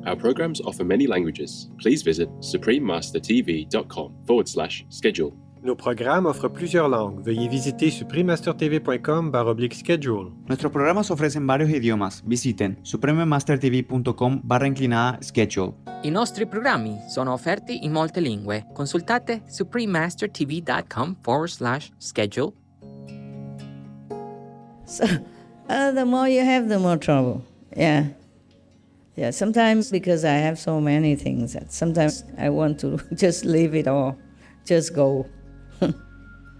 Our programs offer many languages. Please visit suprememastertv.com/schedule. Nos programas offrent plusieurs langues. Veuillez visiter suprememastertv.com/schedule. Nuestros programas ofrecen varios idiomas. Visiten suprememastertv.com/schedule. I nostri programmi sono offerti in molte lingue. Consultate suprememastertv.com/schedule. So, the more you have, the more trouble. Yeah. Yeah, sometimes because I have so many things, that sometimes I want to just leave it all, just go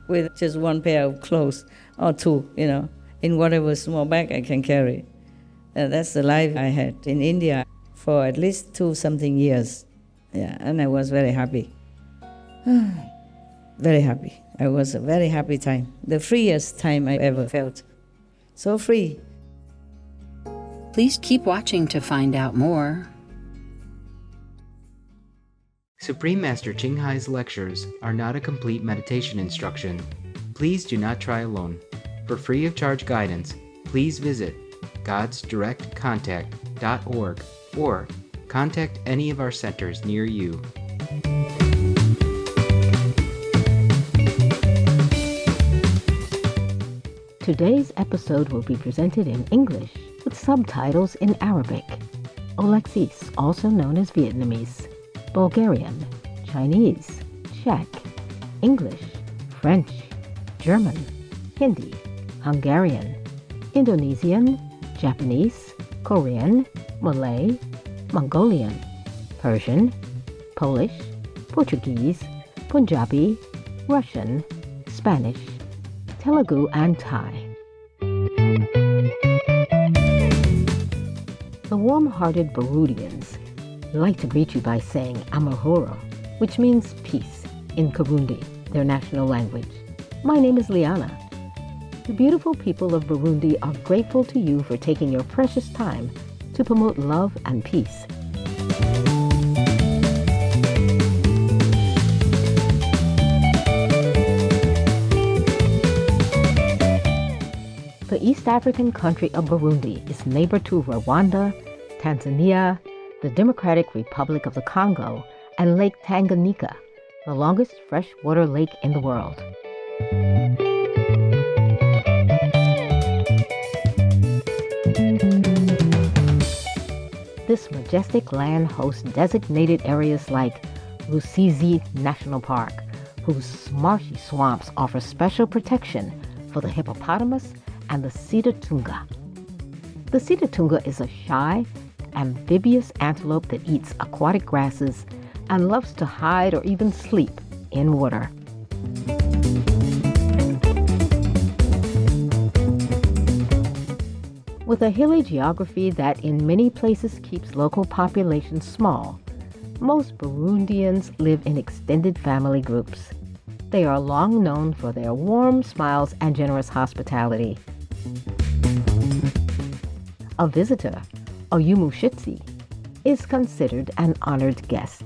with just one pair of clothes or two, in whatever small bag I can carry. That's the life I had in India for at least 2-something years. Yeah, and I was very happy. Very happy. It was a very happy time. The freest time I ever felt. So free. Please keep watching to find out more. Supreme Master Ching Hai's lectures are not a complete meditation instruction. Please do not try alone. For free of charge guidance, please visit godsdirectcontact.org or contact any of our centers near you. Today's episode will be presented in English with subtitles in Arabic. Alexis, also known as Vietnamese, Bulgarian, Chinese, Czech, English, French, German, Hindi, Hungarian, Indonesian, Japanese, Korean, Malay, Mongolian, Persian, Polish, Portuguese, Punjabi, Russian, Spanish, Telugu, and Thai. The warm-hearted Burundians like to greet you by saying Amahoro, which means peace in Kirundi, their national language. My name is Liana. The beautiful people of Burundi are grateful to you for taking your precious time to promote love and peace. The East African country of Burundi is neighbor to Rwanda, Tanzania, the Democratic Republic of the Congo, and Lake Tanganyika, the longest freshwater lake in the world. This majestic land hosts designated areas like Rusizi National Park, whose marshy swamps offer special protection for the hippopotamus and the cedar tunga. The cedar tunga is a shy, amphibious antelope that eats aquatic grasses and loves to hide or even sleep in water. With a hilly geography that in many places keeps local populations small, most Burundians live in extended family groups. They are long known for their warm smiles and generous hospitality. A visitor, Oyumushitsi, is considered an honored guest.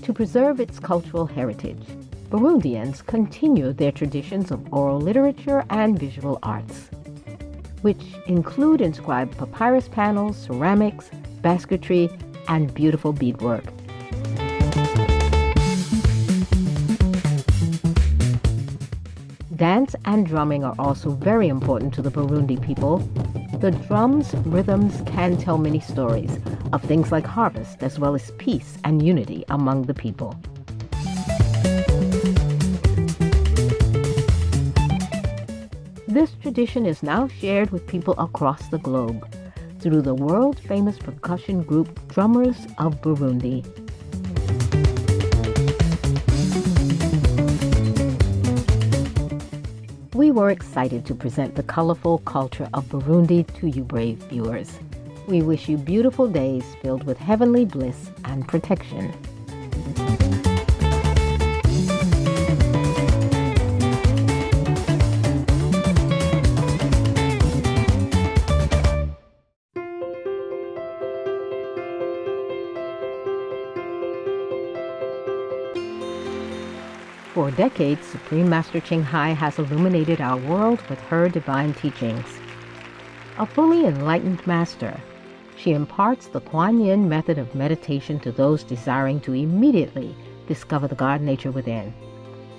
To preserve its cultural heritage, Burundians continue their traditions of oral literature and visual arts, which include inscribed papyrus panels, ceramics, basketry, and beautiful beadwork. Dance and drumming are also very important to the Burundi people. The drums' rhythms can tell many stories of things like harvest, as well as peace and unity among the people. This tradition is now shared with people across the globe through the world-famous percussion group Drummers of Burundi. We were excited to present the colorful culture of Burundi to you brave viewers. We wish you beautiful days filled with heavenly bliss and protection. For decades, Supreme Master Ching Hai has illuminated our world with her divine teachings. A fully enlightened master, She imparts the Kuan Yin method of meditation to those desiring to immediately discover the God nature within,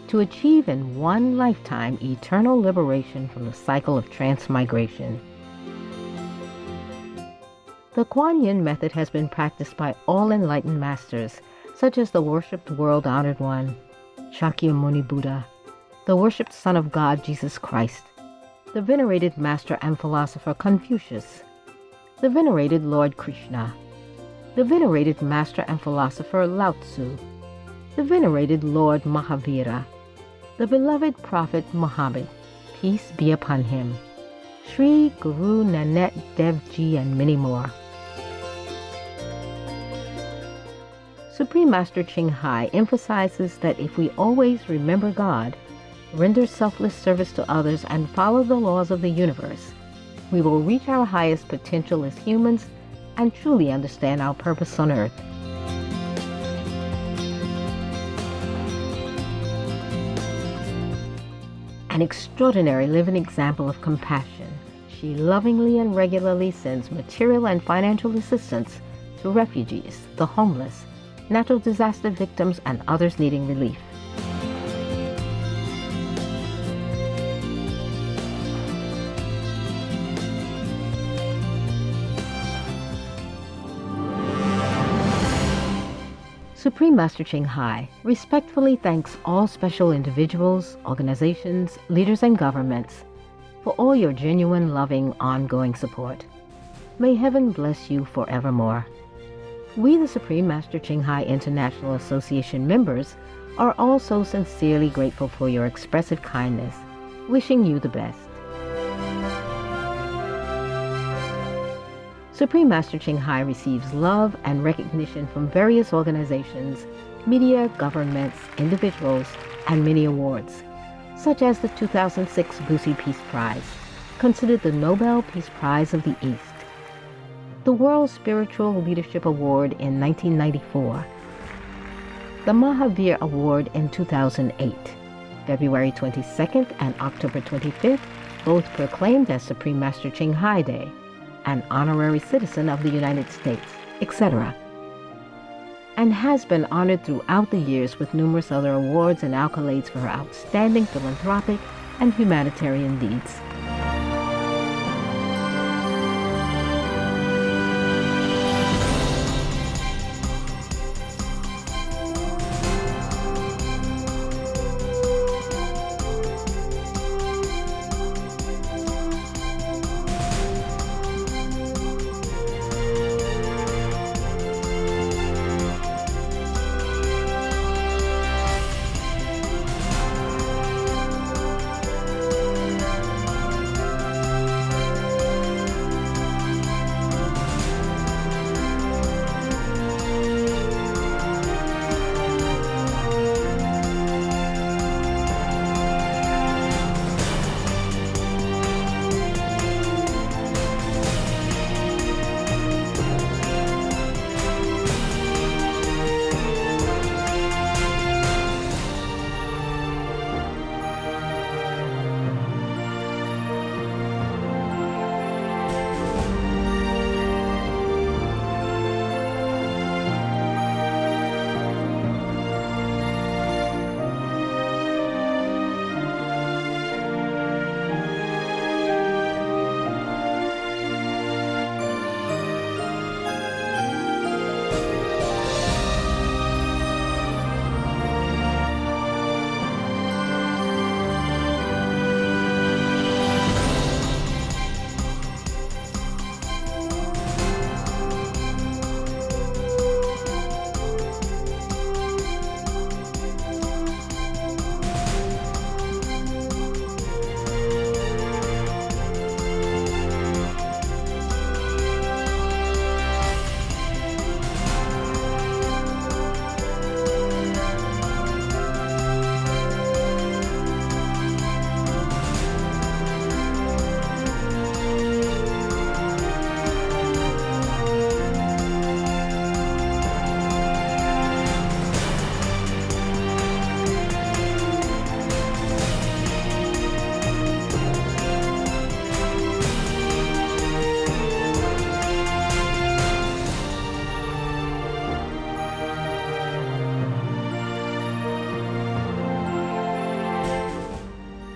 to achieve in one lifetime eternal liberation from the cycle of transmigration. The Kuan Yin method has been practiced by all enlightened masters, such as the worshipped world-honored one, Shakyamuni Buddha, the worshipped Son of God Jesus Christ, the venerated master and philosopher Confucius, the venerated Lord Krishna, the venerated master and philosopher Lao Tzu, the venerated Lord Mahavira, the beloved Prophet Muhammad, peace be upon him, Sri Guru Nanak Dev Ji, and many more. Supreme Master Ching Hai emphasizes that if we always remember God, render selfless service to others, and follow the laws of the universe, we will reach our highest potential as humans and truly understand our purpose on earth. An extraordinary living example of compassion, she lovingly and regularly sends material and financial assistance to refugees, the homeless, natural disaster victims, and others needing relief. Supreme Master Ching Hai respectfully thanks all special individuals, organizations, leaders, and governments for all your genuine, loving, ongoing support. May heaven bless you forevermore. We, the Supreme Master Ching Hai International Association members, are also sincerely grateful for your expressive kindness, wishing you the best. Supreme Master Ching Hai receives love and recognition from various organizations, media, governments, individuals, and many awards, such as the 2006 Busi Peace Prize, considered the Nobel Peace Prize of the East, the World Spiritual Leadership Award in 1994, the Mahavir Award in 2008, February 22nd and October 25th, both proclaimed as Supreme Master Ching Hai Day, an honorary citizen of the United States, etc., and has been honored throughout the years with numerous other awards and accolades for her outstanding philanthropic and humanitarian deeds.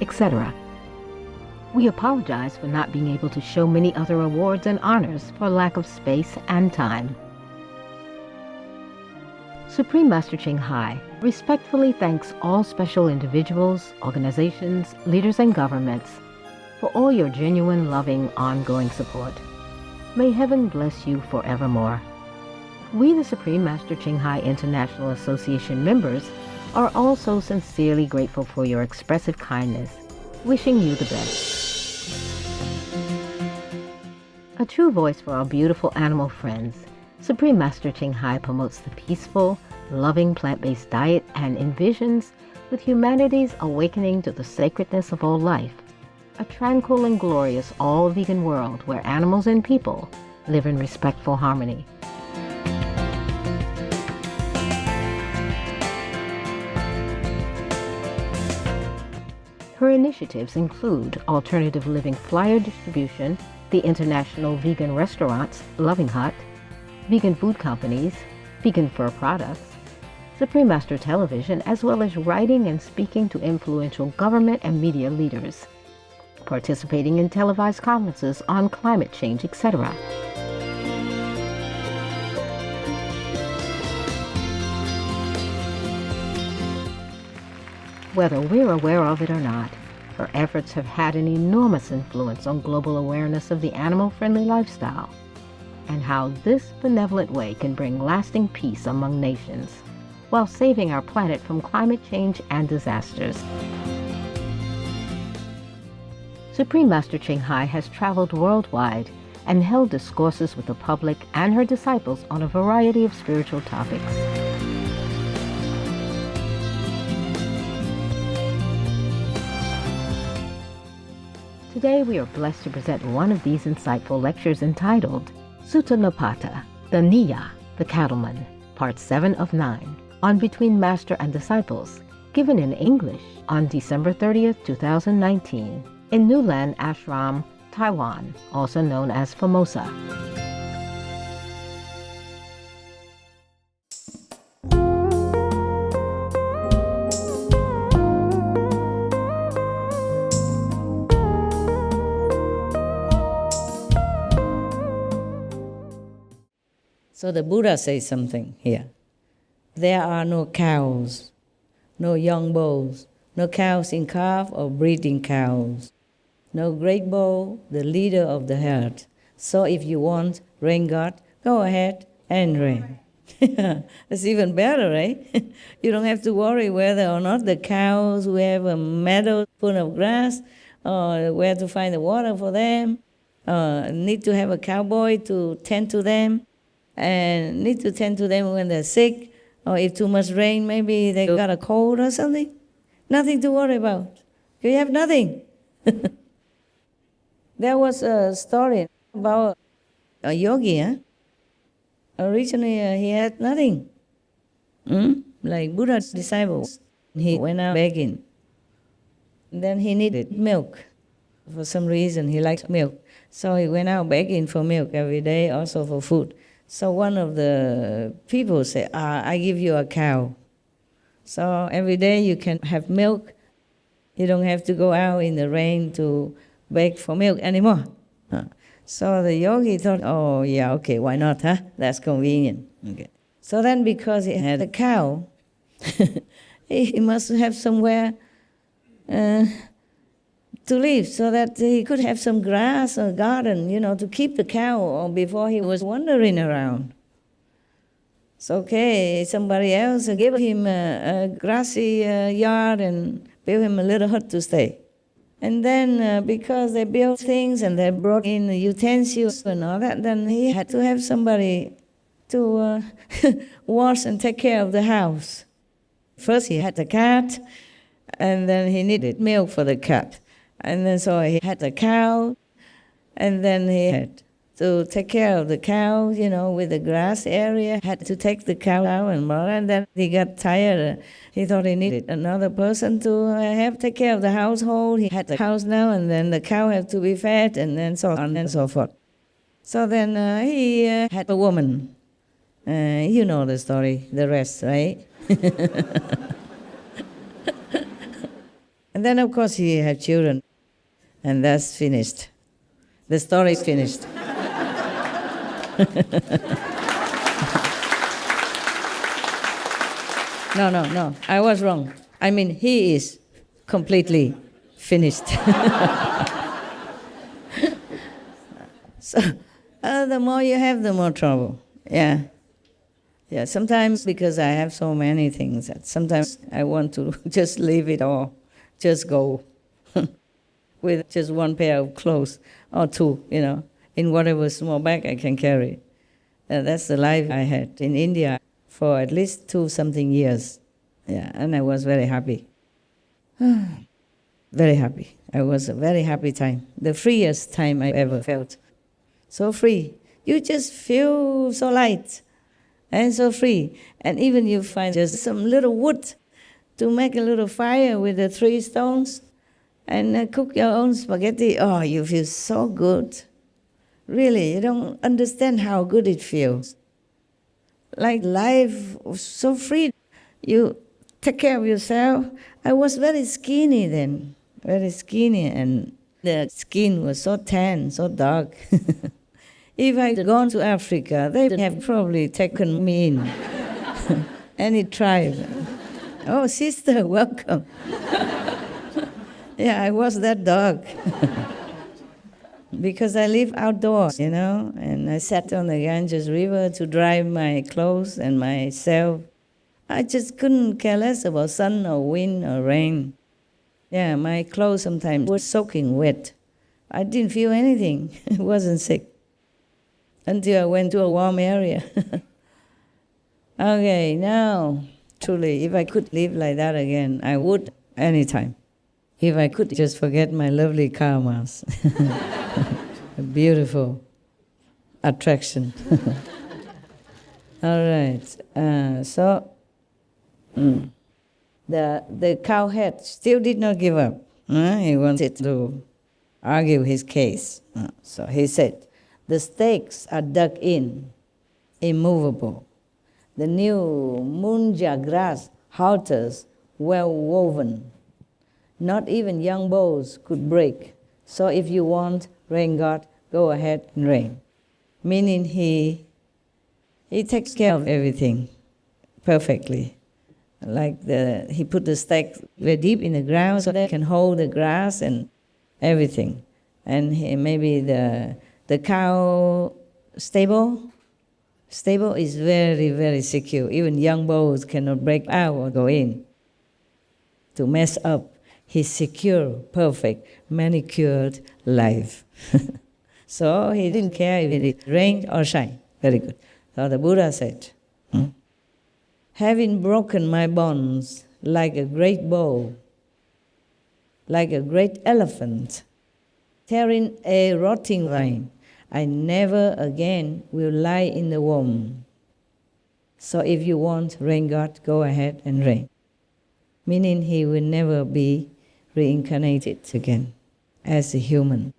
etc. We apologize for not being able to show many other awards and honors for lack of space and time. Supreme Master Ching Hai respectfully thanks all special individuals, organizations, leaders, and governments for all your genuine, loving, ongoing support. May heaven bless you forevermore. We, the Supreme Master Ching Hai International Association members, are also sincerely grateful for your expressive kindness, wishing you the best. A true voice for our beautiful animal friends, Supreme Master Ching Hai promotes the peaceful, loving plant-based diet and envisions with humanity's awakening to the sacredness of all life, a tranquil and glorious all-vegan world where animals and people live in respectful harmony. Her initiatives include alternative living flyer distribution, the international vegan restaurants Loving Hut, vegan food companies, vegan fur products, Supreme Master Television, as well as writing and speaking to influential government and media leaders, participating in televised conferences on climate change, etc. Whether we're aware of it or not, her efforts have had an enormous influence on global awareness of the animal-friendly lifestyle and how this benevolent way can bring lasting peace among nations while saving our planet from climate change and disasters. Supreme Master Ching Hai has traveled worldwide and held discourses with the public and her disciples on a variety of spiritual topics. Today we are blessed to present one of these insightful lectures entitled Sutta Nipāta, Dhaniya, the Cattleman, Part 7 of 9, on Between Master and Disciples, given in English on December 30th, 2019, in New Land Ashram, Taiwan, also known as Formosa. So the Buddha says something here. There are no cows, no young bulls, no cows in calf or breeding cows, no great bull, the leader of the herd. So if you want rain God, go ahead and rain. That's even better, right? You don't have to worry whether or not the cows will have a meadow full of grass, or where to find the water for them, need to have a cowboy to tend to them, and need to tend to them when they're sick, or if too much rain, maybe they got a cold or something. Nothing to worry about. You have nothing. There was a story about a yogi. Originally, he had nothing. Like Buddha's disciples. He went out begging. Then he needed milk. For some reason, he liked milk. So he went out begging for milk every day, also for food. So one of the people said, I give you a cow. So every day you can have milk. You don't have to go out in the rain to beg for milk anymore. So the yogi thought, oh yeah, okay, why not, huh? That's convenient. Okay. So then because he had a cow, he must have somewhere to live so that he could have some grass or garden, to keep the cow before he was wandering around. So, okay, somebody else gave him a grassy yard and built him a little hut to stay. And then because they built things and they brought in utensils and all that, then he had to have somebody to wash and take care of the house. First he had the cat, and then he needed milk for the cat. And then so he had a cow, and then he had to take care of the cow, with the grass area, had to take the cow out and then he got tired. He thought he needed another person to take care of the household. He had the house now, and then the cow had to be fed, and then so on and so forth. So then he had a woman. You know the story, the rest, right? And And then, of course, he had children. And that's finished. The story finished. No. I was wrong. I mean, he is completely finished. So, the more you have, the more trouble. Yeah. Yeah, sometimes because I have so many things, that sometimes I want to just leave it all, just go with just one pair of clothes or two, in whatever small bag I can carry. That's the life I had in India for at least 2-something years. Yeah, and I was very happy. Very happy. It was a very happy time. The freest time I ever felt. So free. You just feel so light and so free. And even you find just some little wood to make a little fire with the 3 stones and cook your own spaghetti. Oh, you feel so good. Really, you don't understand how good it feels. Like life was so free. You take care of yourself. I was very skinny then, very skinny, and the skin was so tan, so dark. If I had gone to Africa, they would have probably taken me in. Any tribe. Oh, sister, welcome. Yeah, I was that dark. Because I live outdoors, and I sat on the Ganges River to dry my clothes and myself. I just couldn't care less about sun or wind or rain. Yeah, my clothes sometimes were soaking wet. I didn't feel anything. I wasn't sick. Until I went to a warm area. Okay, now, truly, if I could live like that again, I would anytime. If I could just forget my lovely karmas. A beautiful attraction. All right, the cowhead still did not give up. He wanted to argue his case. So he said, the stakes are dug in, immovable. The new munja grass halters well woven. Not even young bows could break. So if you want rain god, go ahead and rain. Meaning he takes care of everything perfectly. Like he put the stake very deep in the ground so they can hold the grass and everything. And maybe the cow stable is very, very secure. Even young bulls cannot break out or go in to mess up his secure, perfect, manicured life. So he didn't care if it rained or shine. Very good. So the Buddha said, having broken my bonds like a great bow, like a great elephant, tearing a rotting vine, I never again will lie in the womb. So if you want rain god, go ahead and rain. Meaning he will never be reincarnated again as a human.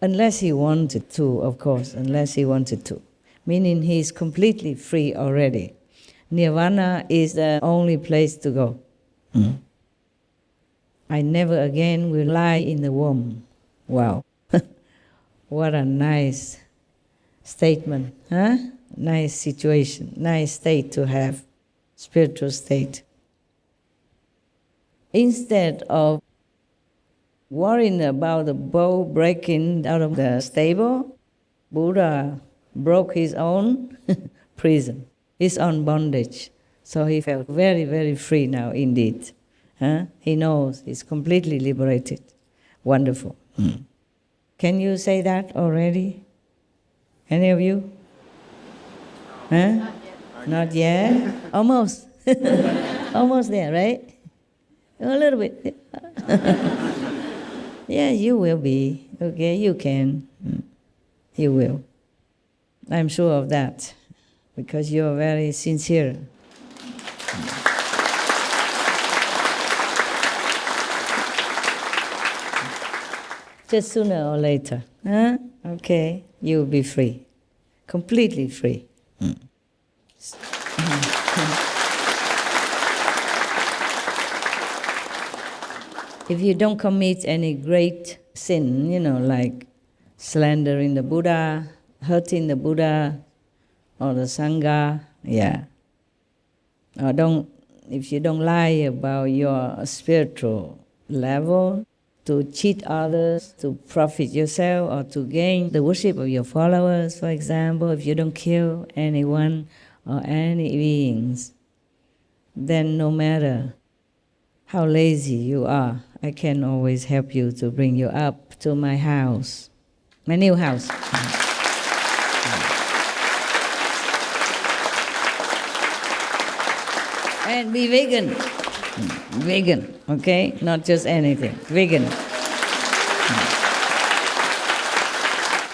Unless he wanted to, of course, unless he wanted to. Meaning he is completely free already. Nirvana is the only place to go. I never again will lie in the womb. Wow. What a nice statement, huh? Nice situation, nice state to have, spiritual state. Instead of worrying about the bow breaking out of the stable, Buddha broke his own prison, his own bondage. So he felt very, very free now indeed. Huh? He knows he's completely liberated. Wonderful. Can you say that already? Any of you? Huh? Not yet? Almost. Almost there, right? A little bit. Yeah, you will be. Okay, you can. You will. I'm sure of that, because you're very sincere. Just sooner or later. Huh? Okay, you'll be free. Completely free. If you don't commit any great sin, like slandering the Buddha, hurting the Buddha or the Sangha, or if you don't lie about your spiritual level, to cheat others, to profit yourself, or to gain the worship of your followers, for example, if you don't kill anyone or any beings, then no matter how lazy you are, I can always help you to bring you up to my house, my new house. And be vegan. Vegan, okay? Not just anything. Vegan.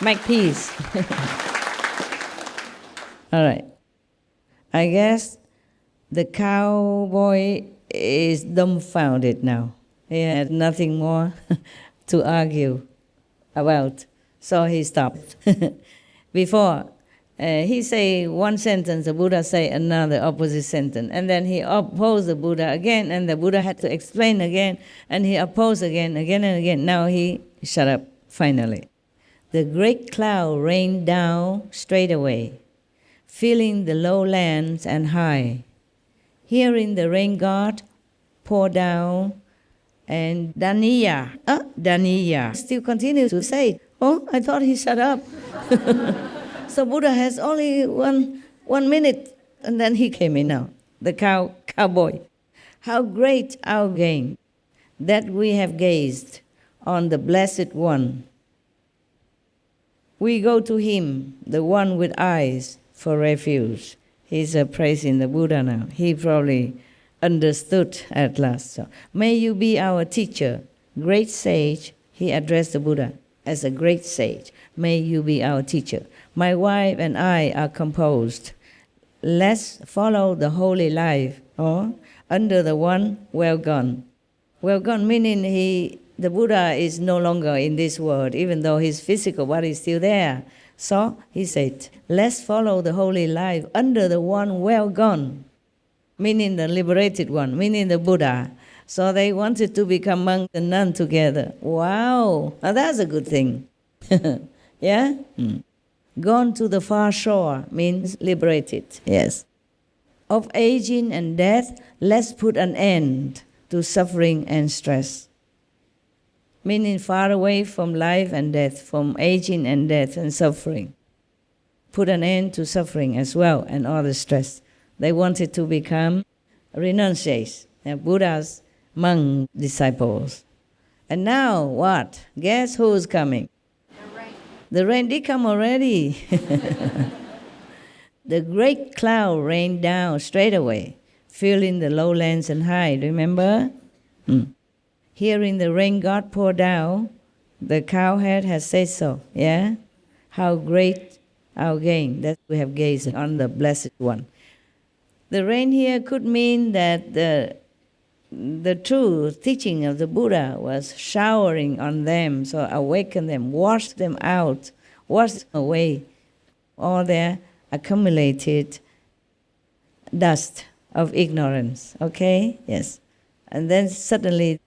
Make peace. All right. I guess the cowboy is dumbfounded now. He had nothing more to argue about, so he stopped. Before, he say one sentence, the Buddha say another opposite sentence, and then he opposed the Buddha again, and the Buddha had to explain again, and he opposed again and again. Now he shut up, finally. The great cloud rained down straight away, filling the lowlands and high. Hearing the rain god pour down, and Dhaniya, Dhaniya, still continue to say, oh, I thought he shut up. So Buddha has only one minute, and then he came in now, the cowboy. How great our gain that we have gazed on the Blessed One. We go to him, the one with eyes, for refuge. He's praising the Buddha now. He probably understood at last. So, may you be our teacher, great sage. He addressed the Buddha as a great sage. May you be our teacher. My wife and I are composed. Let's follow the holy life, under the one well gone. Well gone meaning the Buddha is no longer in this world, even though his physical body is still there. So he said, let's follow the holy life under the one well gone, meaning the liberated one, meaning the Buddha. So they wanted to become monk and nun together. Wow, now that's a good thing. Yeah? Gone to the far shore means liberated, yes. Of aging and death, let's put an end to suffering and stress. Meaning far away from life and death, from aging and death and suffering. Put an end to suffering as well and all the stress. They wanted to become renunciates, Buddha's monk disciples. And now what? Guess who's coming? The rain did come already. The great cloud rained down straight away, filling the lowlands and high, remember? Hearing the rain god pour down, the cowhead has said so, yeah? How great our gain that we have gazed on the Blessed One. The rain here could mean that the true teaching of the Buddha was showering on them, so awaken them, wash them out, wash away all their accumulated dust of ignorance, okay? Yes. And then suddenly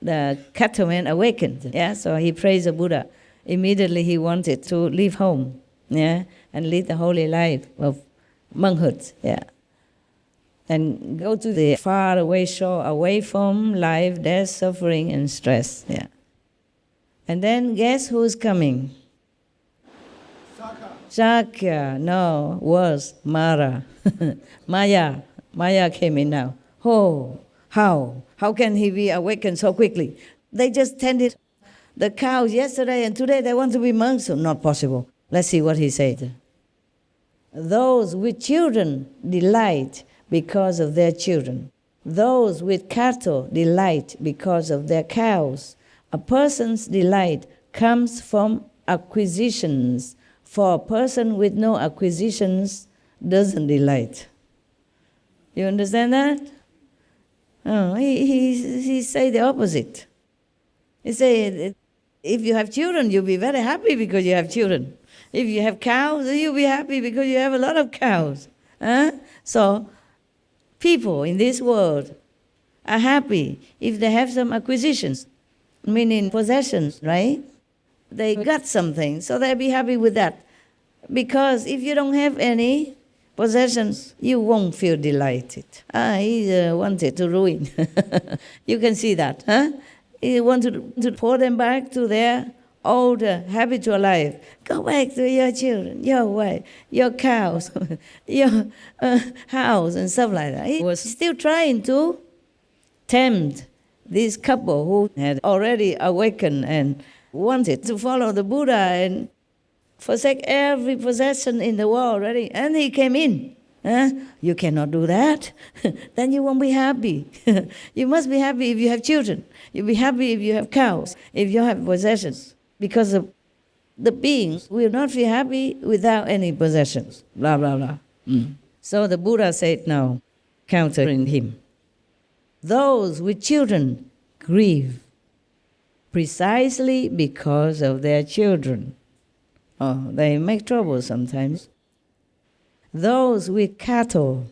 the Cattleman awakened, yeah? So he praised the Buddha. Immediately he wanted to leave home, yeah? And lead the holy life of monkhood, yeah? And go to the far away shore, away from life, death, suffering, and stress. Yeah. And then guess who's coming? Sakya. No, was Mara. Maya. Maya came in now. Oh, how? How can he be awakened so quickly? They just tended the cows yesterday and today they want to be monks. So not possible. Let's see what he said. Those with children delight because of their children. Those with cattle delight because of their cows. A person's delight comes from acquisitions, for a person with no acquisitions doesn't delight. You understand that? Oh, he say the opposite. He say, if you have children, you'll be very happy because you have children. If you have cows, you'll be happy because you have a lot of cows. So, people in this world are happy if they have some acquisitions, meaning possessions, right? They got something, so they'll be happy with that. Because if you don't have any possessions, you won't feel delighted. He wanted to ruin. You can see that, huh? He wanted to pour them back to their old habitual life. Go back to your children, your wife, your cows, your house, and stuff like that. He was still trying to tempt this couple who had already awakened and wanted to follow the Buddha and forsake every possession in the world already. And he came in. You cannot do that. Then you won't be happy. You must be happy if you have children. You'll be happy if you have cows, if you have possessions. Because the beings will not feel happy without any possessions. Blah, blah, blah. So the Buddha said now, countering him, those with children grieve precisely because of their children. Oh, they make trouble sometimes. Those with cattle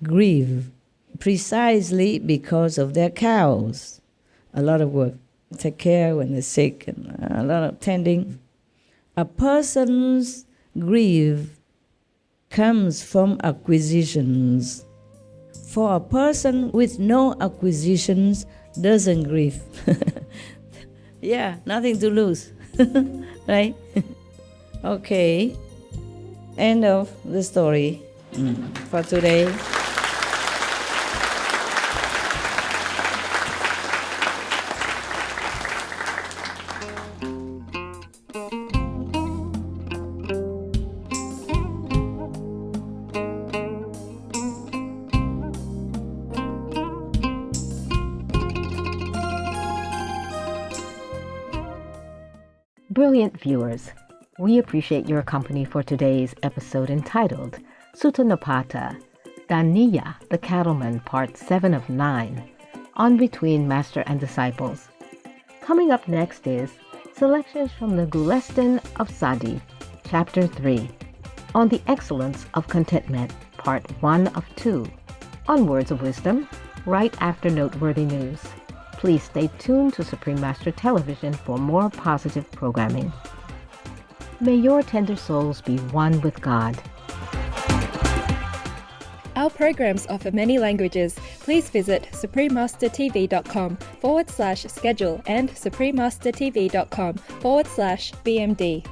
grieve precisely because of their cows. A lot of work. Take care when they're sick and a lot of tending. A person's grief comes from acquisitions. For a person with no acquisitions doesn't grieve. Yeah, nothing to lose. Right? Okay. End of the story for today. Brilliant viewers, we appreciate your company for today's episode entitled Sutta Nipāta, Dhaniya, the Cattleman, Part 7 of 9, on Between Master and Disciples. Coming up next is selections from the Gulestan of Sadi, Chapter 3, on the Excellence of Contentment, Part 1 of 2, on Words of Wisdom, right after Noteworthy News. Please stay tuned to Supreme Master Television for more positive programming. May your tender souls be one with God. Our programs offer many languages. Please visit suprememastertv.com/schedule and suprememastertv.com/BMD.